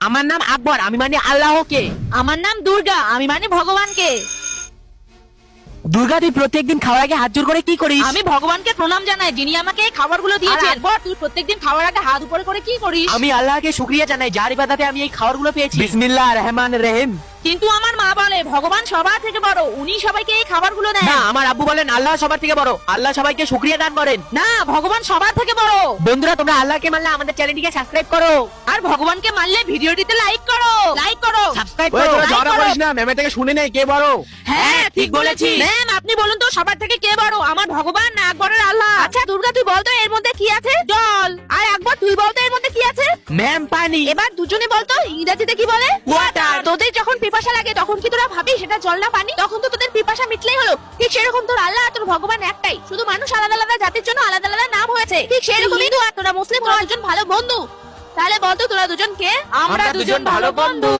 আমার নাম আকবর, আমি মানি আল্লাহকে। আমার নাম দুর্গা, আমি মানে ভগবানকে। দুর্গা, তুই প্রত্যেকদিন খাওয়ার আগে হাত জোর করে কি করিস? আমি ভগবানকে প্রণাম জানাই, যিনি আমাকে এই খাবারগুলো দিয়েছেন। আকবর, তুই প্রত্যেকদিন খাওয়ার আগে হাত উপরে করে কি করিস? আমি আল্লাহকে শুকরিয়া জানাই, যার ইবাদতে আমি এই খাবারগুলো পেয়েছি। বিসমিল্লাহির রহমানির রহিম। কিন্তু আমার মা বলে ভগবান সবার থেকে বড়, উনি সবাইকে এই খাবারগুলো দেন। না, আমার আব্বু বলেন আল্লাহ সবার থেকে বড়, আল্লাহ সবাইকে শুকরিয়া দান করেন। না, ভগবান সবার থেকে বড়। বন্ধুরা, তোমরা আল্লাহকে মানলে আমাদের চ্যানেলটিকে সাবস্ক্রাইব করো, আর ভগবানকে মানলে ভিডিওটিতে লাইক করো, লাইক করো, সাবস্ক্রাইব ওই করো। তোরা like ঝগড়া করো। করিস না, ম্যামের থেকে শুনে নেই কে বড়। হ্যাঁ ঠিক বলেছি। বলেছি। ম্যাম, আপনি বলুন তো সবার থেকে কে বড়, আমার ভগবান না আকবরের আল্লাহ? আচ্ছা দুর্গা, তুই বলতো এর মধ্যে কি আছে? জল। আর আকবর, তুই বলতো এর মধ্যে কি আছে? ম্যাম, পানি। এবার দুজনে বলতো ইংরেজিতে কি বলে? Water। তোদের যখন পিপাসা লাগে তখন কি তোরা ভাবিস সেটা জল না পানি? তখন তো তোদের পিপাসা মিটলেই হলো। ঠিক সেরকম তোর আল্লাহ আর তোর ভগবান একটাই, শুধু মানুষ আলাদা আলাদা জাতির জন্য আলাদা আলাদা নাম হয়েছে। ঠিক সেরকমই তো আর তোরা মুসলিম, তোরা দুজন ভালো বন্ধু। তাহলে বলতো তোরা দুজন কে? আমরা দুজন ভালো বন্ধু।